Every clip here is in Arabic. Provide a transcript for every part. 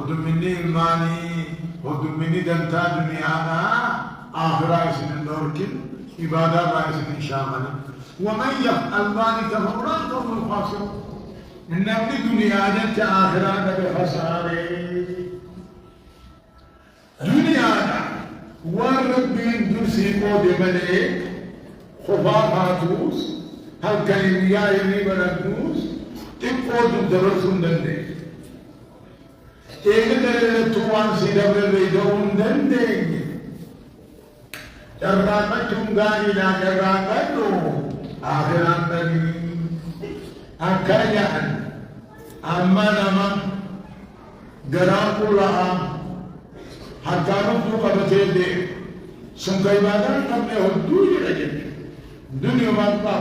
مني الماني مني دمتا دنيانا آخرة سنين دوركين إبادة رئيسين شامل ومن يفعل ذلك فأولئك هم الخاسرون إن ابن دنيا جت آخرة بخسارة دنيا والربين درسي قود ملئ خفافاتوس هل كلمية يمي بلدنوس تقود درسون دندي إيه دليل توان سيدبر بيدون دندي جرّاقتهم غانينا جرّاقتو آخران دني أكايان أما نما غراقو لها حتى نبدو قبطين دي سنكي بادان قبل هدوي رجل دنيا مطلع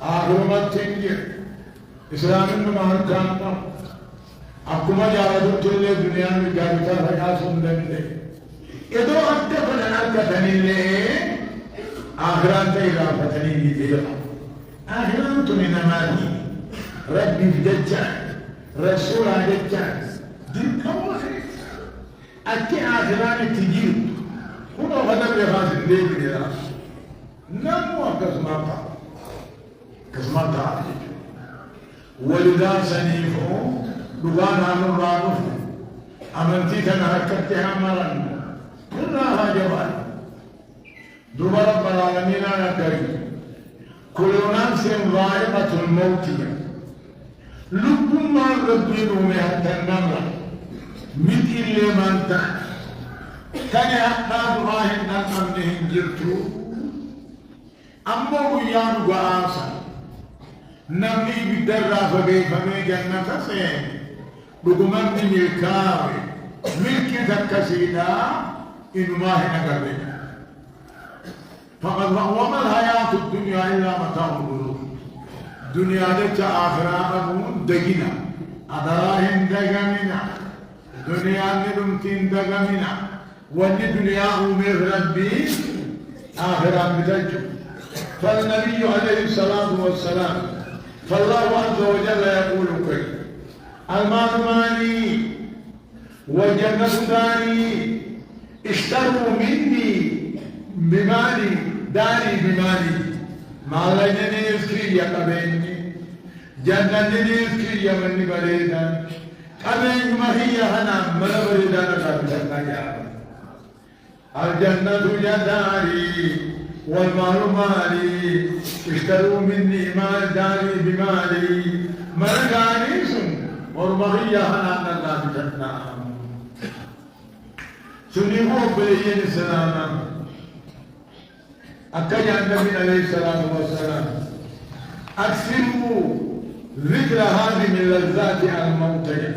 آخر مطلع إسلام نمان كانتا أكما جاردو تلي دنيا में गाविता भगा सुंदर दे ये दो हफ्ते बना का धनीले आखिरत के इलाका धनी दे आखिरत तुम्हें नमाज़ी रब्बी जज्जान रसूल आजज्जान दिन कम है أكيد آخران تجيب هنا غدا بيخاز الليل كذا نمو كسماتا ولدا سنيفو لغانا نرانوف أمنتي تنهكتها مرن كلها جبال دوبا رب العالمين أنا كريم كل نفس ذائقة الموت لكم ما ربين ومهتا النمرة مثل لمن كان يحتاج الله أن أمنهم جرتو أما ويان وآسا نمي بدرا فمي جنة سين بقمان من الكاوي ملكي تكسيدا إن ما هنا قبلنا فقد وما الحياة الدنيا إلا متاع الغرور دنيا لك آخرة دقنا أدراهم دقمنا دنيا ندمتين دقمنا وأن دنيا أمير ربي آخرة بتجب فالنبي عليه الصلاة والسلام فالله عز وجل يقول كيف المال مالي والجنة داري اشتروا مني بمالي داري بمالي ما لجني يسكي يا قبيني جنة يسكي يا مني بريدا قبين ما هي هنا من بريدا نكابتنا يا الجنة داري والمال مالي اشتروا مني مال داري بمالي مرقاني سن ورمغية هنا نكابتنا سنيمو بليين السلام أكيد النبي عليه الصلاة والسلام أكثروا ذكر هذه اللذات الممتعة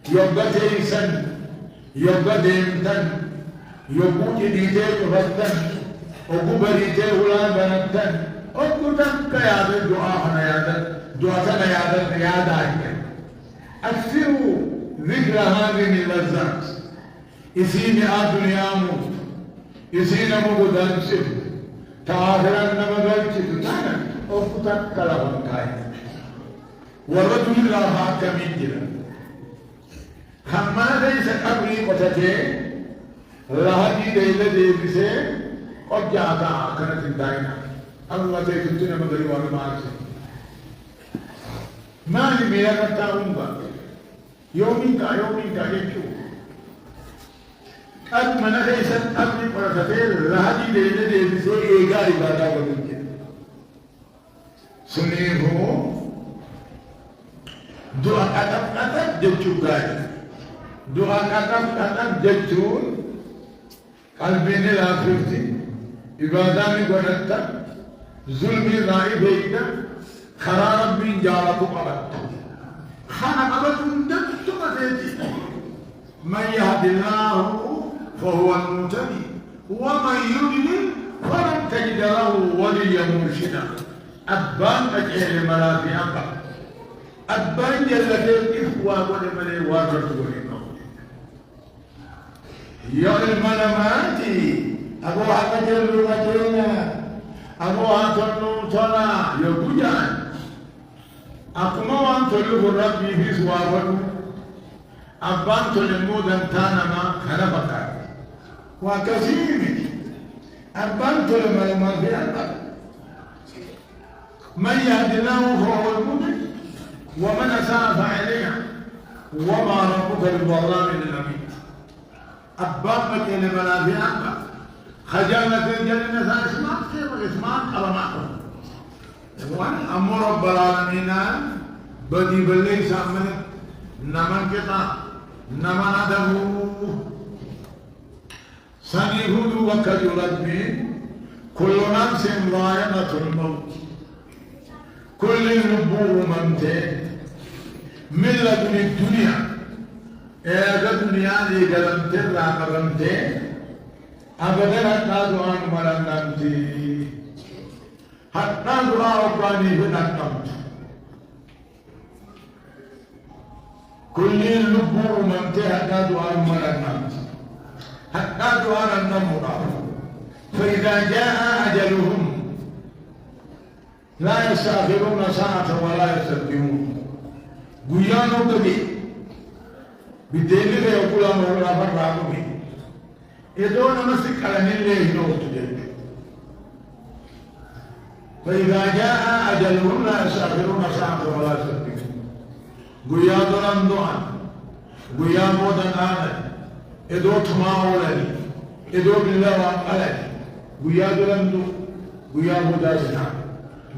يبقى تيسن يبقى ديمتن يبقى ديتي رتن أبو بريتي ولا بنتن أبو تنك يا دعاء يادا أكثروا ذكر هذه اللذات إسيني الدنيا موت إسيني مبودان سيف تآخرا نمغلت تتانا أفتك كلام كاي ورجل لا حاكم جرا خما ليس قبري قتته لهدي ديل ديبسه قد جاءت آخرة داينا الله تكتنا مغري وانا مارسه ما لي ميرا كتاؤنغا يومي کا يكو قد من خيسن أبني قرصته لهدي ديل ديبسه إيغا عبادة ودنجر سنيه دعا كتب جتشو غاي دعا كتب جتشو قلبين لا فرتي إباداني قرأت ظلمي رائي بيتا خرارب من جارتو قبط خانا قبط دمتو قتيتي من يهد الله فهو المهتدي ومن يضلل فلن تجد له وليا مرشدا أبان أجهل مرافي أبا أبان جلتين إخوة ولمني وارد ولمن يا المناماتي أبو حقا جلو مجرنا أبو حقا نوتنا يبجان أقوم أن تلوه ربي في سوابه أبان تلمود أنتانا ما خلفك وكثير أبان تلم ما في أبان من يهد الله فهو المهتد ومن أساء فعليها وما ربك بظلام للعبيد أبان بكلمة لا في أبان خجالة الجنة اسمع كيف اسمع كلامكم وأنا أمر رب العالمين بدي بالله سامن نمن كتا نمن أدمو سنيهود وكجرد من كل نفس ذائقة الموت كل نبوة ممتد من لدن الدنيا إيه الدنيا دي قلمت لا قلمت أبدا حتى دعان مرنمتي حتى دعاء رباني بنقمت كل نبوة ممتد حتى دعان مرنمت حتى دعان النمر فإذا جاء أجلهم لا يستأخرون ساعة ولا يستقدمون غيانو كبي بدليل يقول أمر فرعوني إذا نمسك على نيله نوت فإذا جاء أجلهم لا يستأخرون ساعة ولا يستقدمون غيانو رمضان غيانو دنانا إذا تماولني إذا بالله وأمالني غيانو رمضان غيانو داسنا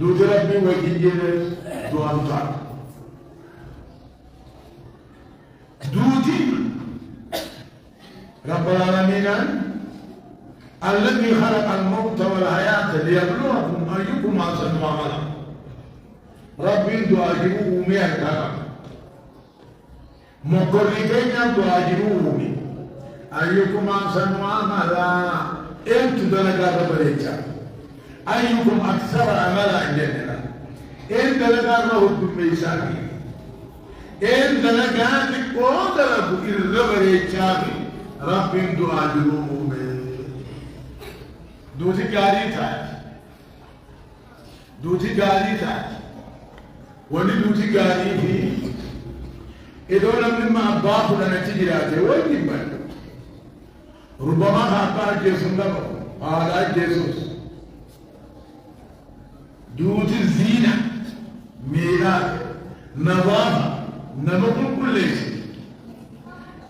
دوت ربي وجيجينس دوان طاق دوتي رب العالمين الذي خلق الموت والحياة ليبلوكم أيكم أحسن عملا ربي دعاجبوه مئة كلام مقربين دعاجبوه أيكم أحسن عملا أنت دلقا ربريتشا أيكم أكثر عملا عندنا إن دلقا له الدميساني إن دلقا لقودرك الربريتشا رب دعاجبوه دوتي قاري تاج وني دوتي قاري في إذا لم نما أباك لنا تجراته وين ربما هذا جيسون لما هذا جيسوس دوتي الزينة ميلاد نظافة نمكن كل شيء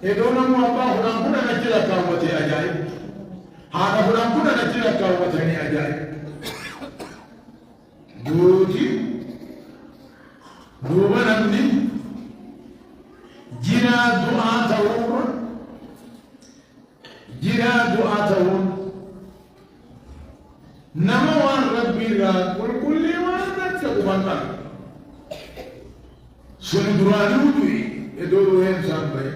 إذا لم أباك لنا نجلا كاوتي أجايب هذا فلان كنا نجلا كاوتي أجايب دوتي دوبا نمني جنا دعاء تون نموان ربي را كل وانا تقوانا سندراني ودوي ادورو انسان باي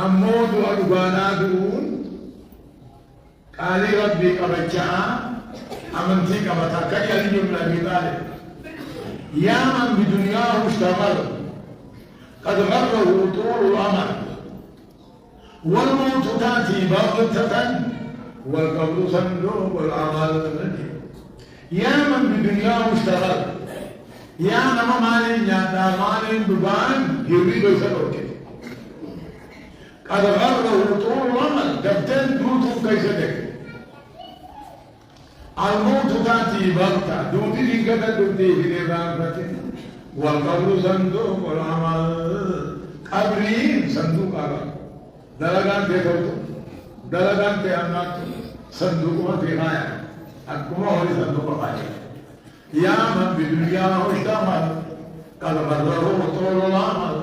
أمود أدبانا دون قال ربي قبجا أمنتي قبتا كي يلي من أبي طالب يا من بدنياه اشتغل قد غره طول الأمل والموت تأتي بغتة والقبر صندوق الأمل يا من بدنياه اشتغل يا نما مالي يا مالي دبان يريد يسلوك قد غره طول الأمل دفتن دوتو كيسدك الموت تأتي بغتة دوتي لكذا دوتي في بغتة والقبر صندوق العمل قبرين صندوق العمل دلغان تيتوتو دلغان تيامات صندوق ما تيغايا أكما هو صندوق غايا يا من بدنياه اشتغل قد غره طول العمل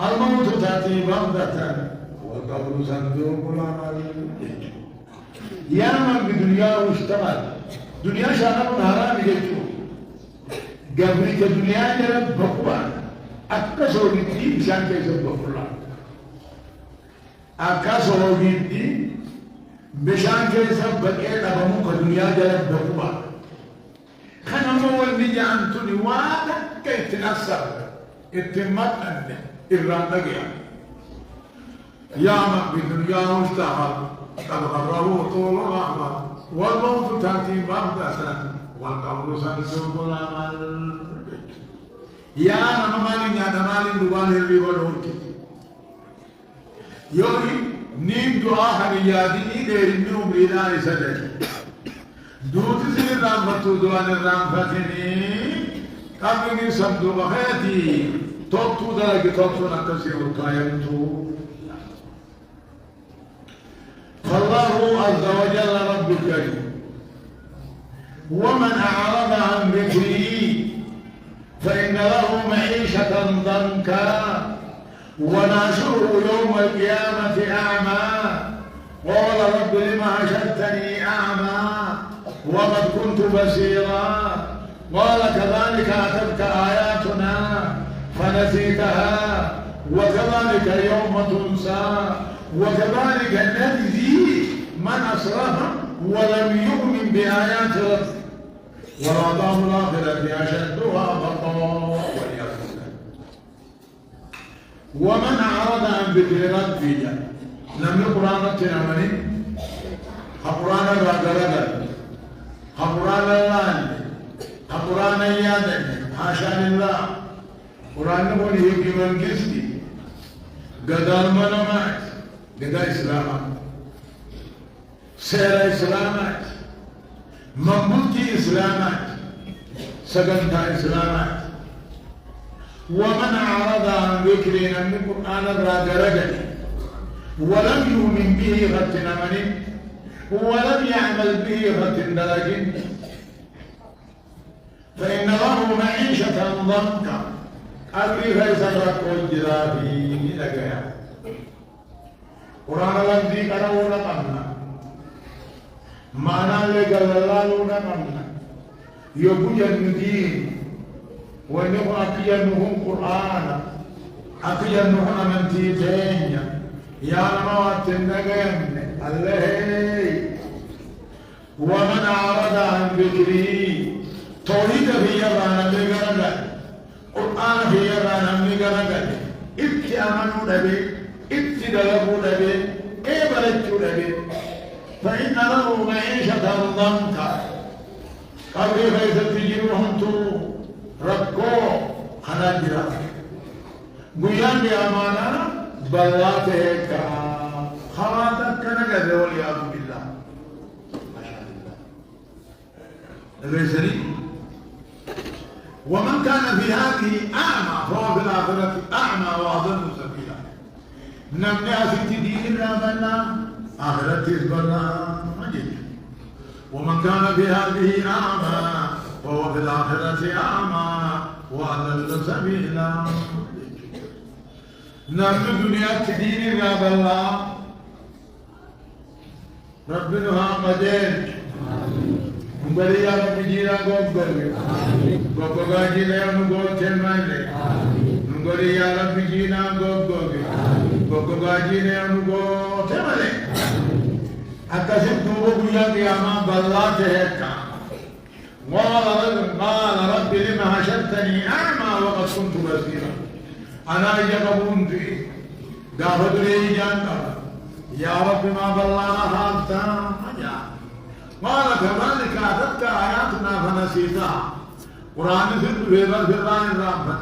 الموت تأتي بغتة والقبر صندوق العمل يا من بدنياه اشتغل دنيا شغل حرام يجتو قبل كدنيا جرب بقبان أكسو جدي بشان كيسو بقبلا أكسو جدي بشان كيسو بقيت أبمو كدنيا جرب بقبان خنا مول نجي أنتوني وادا كي تنصر اتمت أنت إرانتقيا يا من بدنياه اشتغل قد غره طول الأعمار والموت تأتي بغتة والقبر صندوق العمل يا أنا مالي يا دمالي دوان الريبا دورك يوري نيم دعاء هنيادي دير منهم رينا يسدد دوت سير رام فتو دوان الرام فتني كامني سمدو بخيتي توتو درجة توتو نكسي وطايمتو فالله عز وجل رب الكريم ومن أعرض عن ذكري فإن له معيشة ضنكا ونحشره يوم القيامة أعمى قال رب لم حشرتني أعمى وقد كنت بصيرا قال كذلك أتتك آياتنا فنسيتها وكذلك اليوم تنسى وكذلك نجزي من أسرف ولم يؤمن بآيات ربه ولعذاب الآخرة أشدها بقاء والعياذ بالله. ومن أعرض عن ذكر ربه لم يقرأ نتنامني قرآن الرجل قرآن الله قرآن يادك حاشا لله قرآن نقول يجي من قسطي قدر منامات قدر إسلامات سير إسلامات مملكي إسلامات سجنتا إسلامات. ومن أعرض عن ذكرنا من القرآن الرجل ولم يؤمن به غتنمني ولم يعمل به غتندلج فإن له معيشة ضنكا أبري فيسرق الجرافي لك قرآن لم ذكره لقمنا معنى لقلالو لقمنا يبوج الدين ونحن أكيانهم قرآن أكيانهم أمنتيتين يا موات النجم الله. ومن أعرض عن ذكري توحيد في يرانا بغرقل قرآن في يرانا بغرقل اتأمنوا نبي اتدلبوا نبي ابرتوا نبي فإن له معيشة ضنكا قبل فإذا تجيبهم ركو خناجرا قيام بأمانة بلاته خراتك كنجد والعياذ بالله. ما شاء الله الرسالي. ومن كان في هذه أعمى فهو في الآخرة أعمى وأضل سبيلا. نمنع في دين ربنا آخرة ربنا مجد. ومن كان في هذه أعمى فهو في الآخرة أعمى وأضل سبيلا. نحن الدنيا تدين رب الله ربنا مجد نقول يا رب جينا قبل قبل جينا نقول تمام نقول يا رب جينا قبل جينا نقول تمام أكثر دوبه يا ما بالله تهكا قال رب لما حشرتني أعمى وقد كنت بصيرا. أنا يقبون في دافد لي جانب يا رب ما بلغنا حالتا قال كذلك أتتك آياتنا فنسيتها. قرآن في الران الرحمن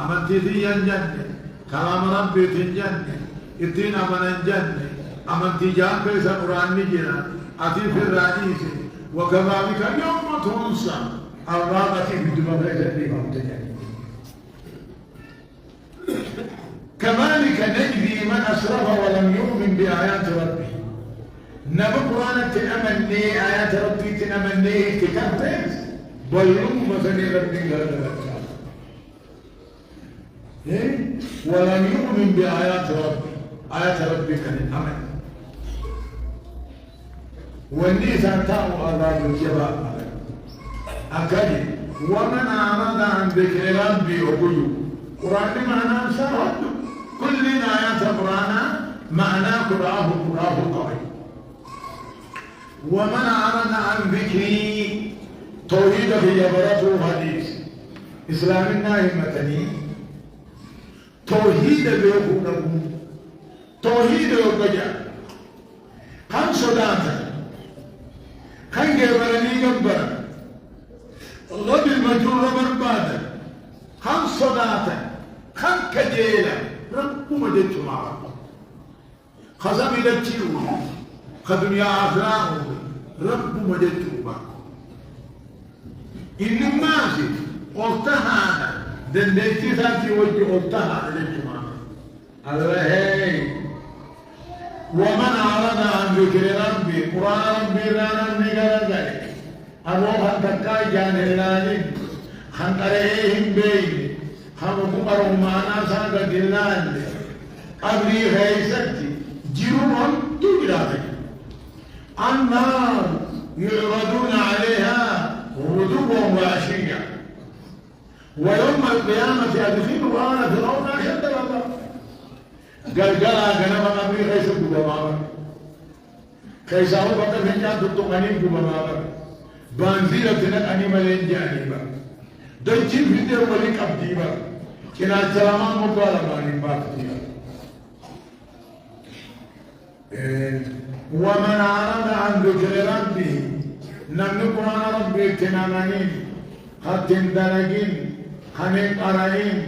أمنتي في الجنة كلام ربي في الجنة اتين أمن الجنة أمنتي جان بيس قرآن نجنا أتي في الرئيس وكذلك يوم تنسى الرابة في الدماغ ليس كذلك نجزي من أسرف ولم يؤمن بآيات ربه. نبي قرآن تأمني آيات ربي تأمني تكفز بيوم مثل ربي ولم يؤمن بآيات ربي. آيات ربي كان أمن والنيسان تاو أراد الجبال أكاد. ومن أعرض عن ذكر ربي أقول قرآن معناه سرد كل آيات القرآن معناه قرآه قوي. ومن أعرض عن ذكري توحيد في يبرته حديث إسلامنا همتني توحيد بيقونه توحيد يبجع كان صداتا كان جبرني جبرا غد المجرور بربادا كان إلى رب مدت معه خزم إلى التيو خدنيا آخراه رب مدت معه إنما زي قلتها دنديتي ذاتي وجه قلتها للجماعة الله ومن أعرض عن ذكر ربي قرآن ربي رانا نقل ذلك أبوها تكاي جان الالين خنقريهم بين خمقروا معنا ساقا دلال قبلي غيستي جيروهم تجراتي النار يعرضون عليها غدوا وعشيا ويوم القيامة أدخلوا آل فرعون أشد العذاب قلقلا غنم قبلي غيست بمامر كيساو بقى فنجان تطمئنين بمامر بانزيلتنا أني ملين جانبا دجين فيديو وليك أبديبا كنا السلامان مطالبا نباكتيا ومن أعرض عن ذكر ربه نملك عن ربي تنامين خاتم دلقين خنين قرائين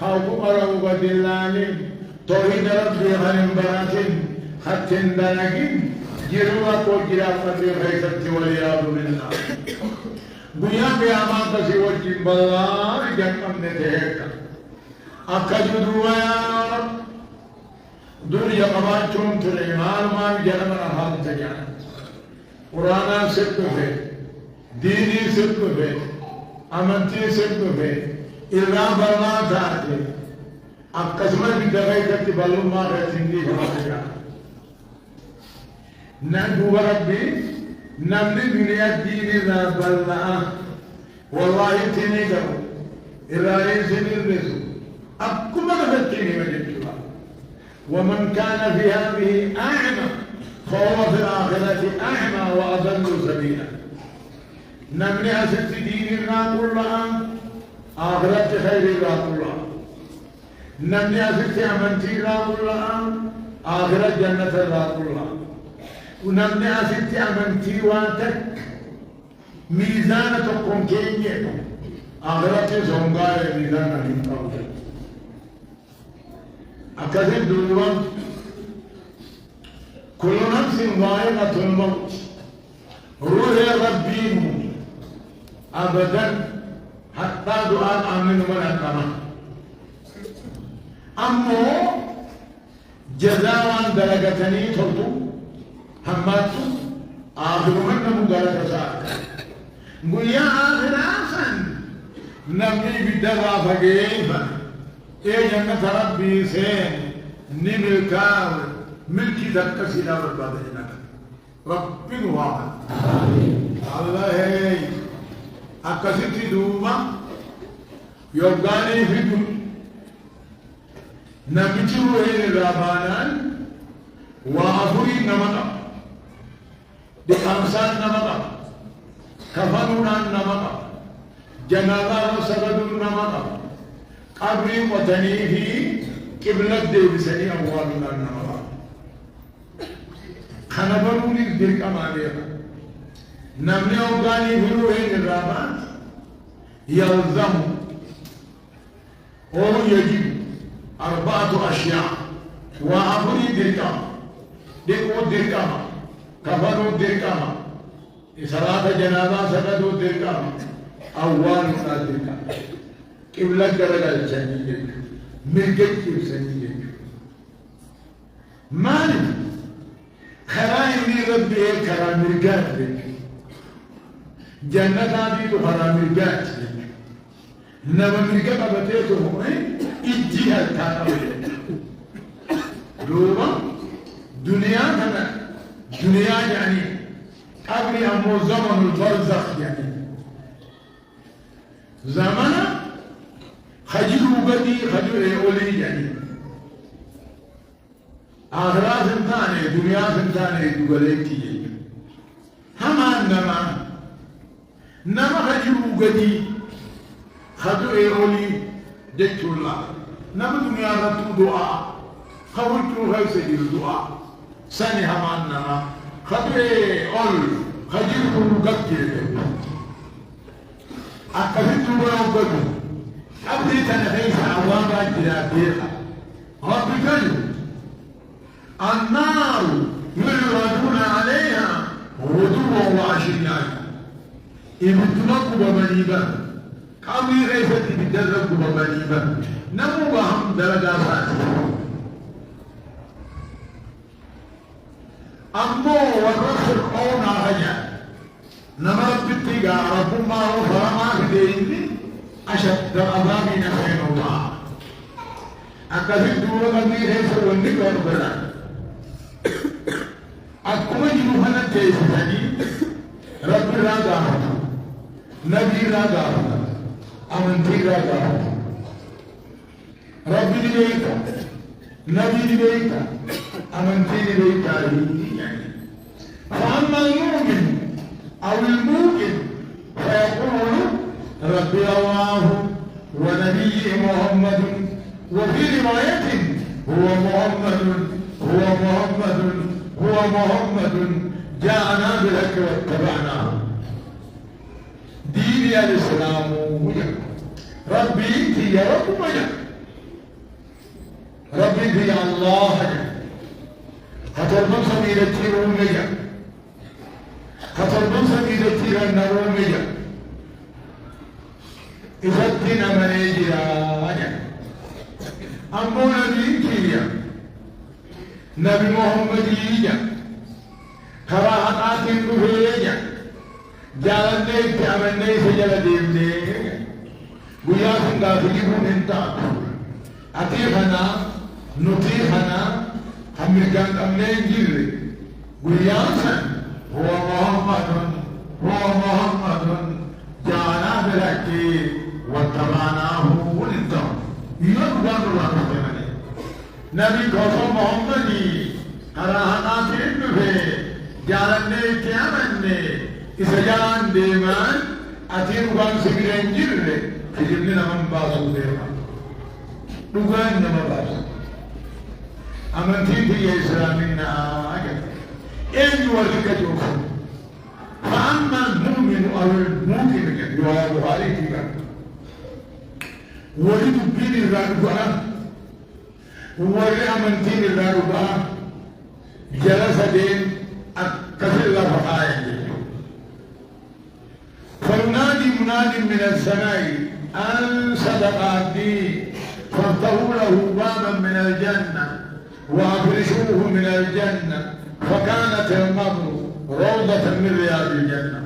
خوف قرأوا بدلالين توحيد ربي خنين براتين خاتم دلقين جروا كوجرا قدر خيست والعياذ بالله بنيا قیامت سے وجہ بلار جنم نے دیکھا اکجدوا یا رب دنیا قبان چون تلے مال جنم حال تجا قرآن صدق ہے دینی صدق ہے امنتی صدق ہے اللہ برنا تھاتے اب قسمت بھی دغائی کرتی بلو ماں ہے زندگی ہمارے گا نبو ربي نمني دنيا الدين ذا بلنا والله تنيدو إلا ينزل الرزق أبكم مغفتيني مجدوا ومن كان في هذه أعمى فهو في الآخرة أعمى وأضل سبيلا نمني أسد دين الله كلها آخرة خير الله كلها نمني أسد أمنتي الله كلها آخرة جنة الله كلها ونمني أسد أمنتي واتك ميزانتكم كينية آخرة زنغاية ميزانة من قبل أكثر دلوان كل نفس ذائقة الموت روح ربي أبدا حتى دعاء آمن من أكرم أمو جزاوان درجتني تلتو هماتو آخر من مدرجة ساعة قل يا آخر آسان نبني بدرا فقيفا إيه جنة ربي سين نملكاو ملكي تكسي لا برباد هناك ربي واحد الله أكسيتي دوما يوغاني في دون نبتي وين الرابانان وعفوري نمطا دي أمسان نمطا كفنونا نمطا جنازة وسجدون نمطا قبري وطني في قبلة دي بسني أموالنا نمطا خنبروني الدرك أماليها نمني أوغاني في وين الرابان يلزم أو يجب 4 أشياء وعفوري دركام ديكو دركام كفنو دركام صلاة جنازة سجدوا دركام أول دركام قبلة درجة الجنية ملكت الجنية مالك خرائم ربي كرام ملكات جنة هذه خرام ملكات نما ملكات أبتيتهم إجيها التاقوية دوما دنيا كما دنيا يعني قبل أمو زمن البرزخ يعني زمن خجلوا بدي خجلوا أولي يعني آخرات سنتاني دنيا سنتاني دوغليكي هما نما خجلوا بدي خجلوا أولي ديكو الله نما دنيا رتو دعاء خولتو غيسي الدعاء سني همان نما خجلوا قبل أكثرت ولو بدو أبدي تنفيس عوام جلابيها رب كجو النار يعرضون عليها غدوا وعشيا يبتلقوا بمنيبا قامي غيفتي بتدرقوا بمنيبا نمو بهم درجات أمو ورسل قونا هجا نمرت بتيجا رب ما هو فرما بديني أشد العذاب نخين الله أكثر دورة قبلي هيسر ونك وربنا أكما جنوحنا تيساني رب لا دارنا نبي لا دارنا أمنتي لا دارنا ربي لبيتا نبي لبيتا أمنتي لبيتا يعني فأما المؤمن أو الموقن فيقول ربي الله ونبي محمد وفي رواية هو محمد جاءنا بالحق واتبعناه ديني الإسلام ربي انت يا رب مجد ربي انت يا الله خطربان سميرتي ومجد خطربان سميرتي ونمجد إفتنا من إجراء أمو نبي كيريا نبي محمد يجا كراهات نبيجا جالن ديك أمن ديك سجل ديم ديك بيا سنگا فيكون انتا أتيخنا نتيخنا أمريكان أمنين جيري بيا سن هو محمد جانا بلكي واتبعناه وننتم يقبل الله تعالى نبي قصر محمدي كراهات نبي جالن ديك أمن إسجان ديمان أتير بان سبيلين جيري فجرنا من باسو ديما دوغان نما باسو أمنتي في إسلامنا أجل إن يوريك جوفا فأما المؤمن أو المؤمن يوها بخاري كيكا ولد بين الرادبا ولد أمنتي الرادبا جلس دين أكثر الله فقايا فينادي مناد من السماء أن صدق عبدي فافتحوا له بابا من الجنة وأفرشوه من الجنة فكانت المر روضة من رياض الجنة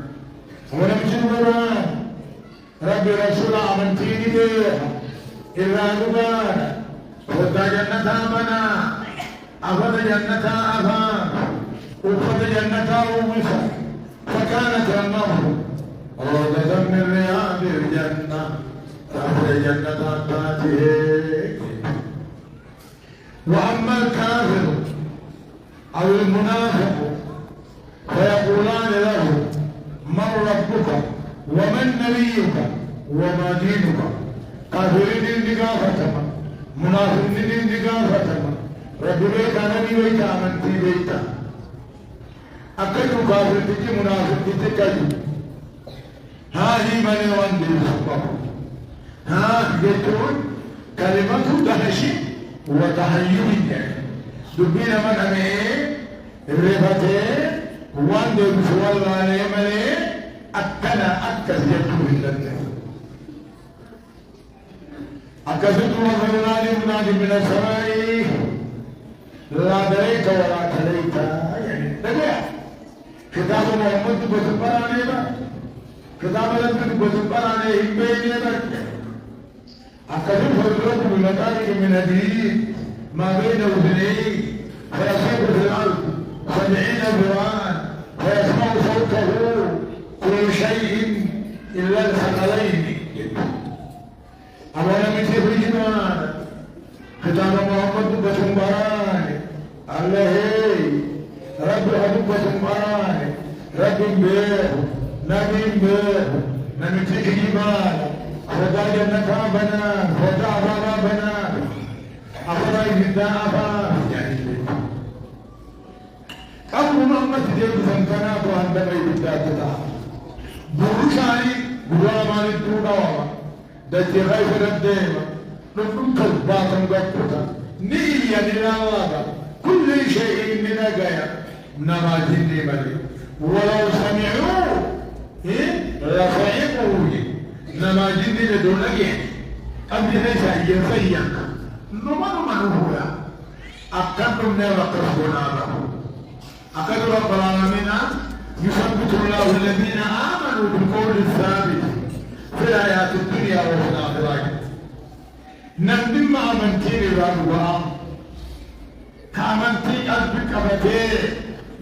ونمشي ربي رسول أمنتيني بيها إلا نبانا فتا جنة بنا أخذ جنة أفا أخذ جنة أومسا فكانت المر روضة من رياض الجنة تحت جنة تاتيه وأما الكافر أو المنافق فيقولان له من ربك ومن نبيك وما دينك كافرين دقافتما منافقين دقافتما رب بيت نبي بيت أمنتي بيت أكدو كافر تجي منافق تجي هذه من يوندي الخبر ها يقول كلمة دهشي وتحيي دبينا من أمين الرفتين وان بسوال عليه ملي أكنا أكس يكون لك أكسد وغيراني منادي من السماء لا دريت ولا تليت يعني تبع كتاب محمد بسبر عليه كتاب لك بسبر عليه بيني بك أكسد فضلك بمتارك من الدين ما بين أذنيه فيصيب في الأرض 70 ذراعا ويسمع صوته كل شيء إلا الثقلين أولا مثل في الجمال كتاب محمد بسمبران الله رب أبو بسمبران رب بيه نبي بيه نمسك جبال خدا جنة بنا خدا عبارة بنا أخرى إذا أبا أبو محمد ديب سنتنا بوان دمي بالداتتا بوشاني بواماني تودا وما دجي غير الديما نفن كالباطن قبطتا نية لله كل شيء من غير نما جني بلي ولو سمعوا رفعوا نما جني لدولك أمي ليس يزيك نما هو أكثر من وقفنا له أكثر رب العالمين يثبت الله الذين آمنوا بالقول الثابت في الحياة الدنيا وفي الآخرة نندم أمنتي لله كامنتي قلبك أبدي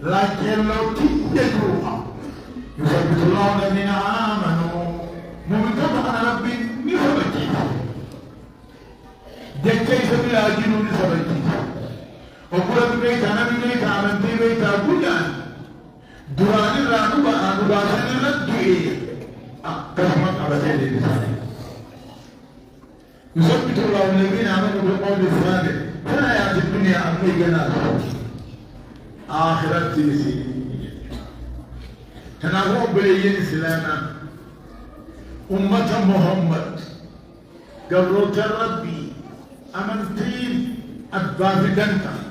لكن لو تيجوا يثبت الله الذين آمنوا ممتبع ربي نثبتي دكتي سبيل أجنوا نثبتي وقرأت بيت أنا بيت أمنتي بيت أبوجان دراني رانو باسن ردوئي كلمة أبدي للساني يثبت الله الذين آمنوا بالقول الثابت في الحياة الدنيا أمي جنات آخرت تيسي تناغو بليين سلاما أمة محمد قبروت ربي أمنتين أبافدنتا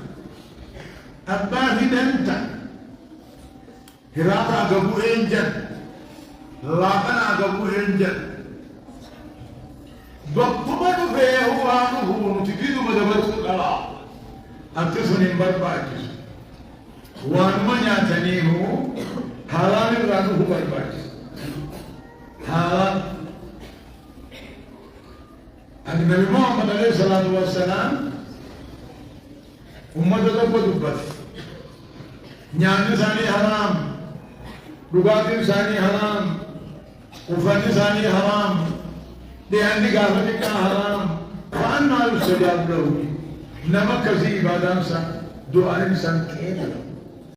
هراتا أقبو إنجل لاقنا أقبو إنجل بقبض فيه وانه نتجد مدبرت القرى أنتسن برباجس وانما يعتنيه حلال رانه برباجس حلال النبي محمد عليه الصلاة والسلام أمة دبت نيان ثاني حرام دغاتي ثاني حرام وفن ثاني حرام لأن قافتك حرام فأنا يستجاب له نما كذي عبادان سن دعاء سن كيف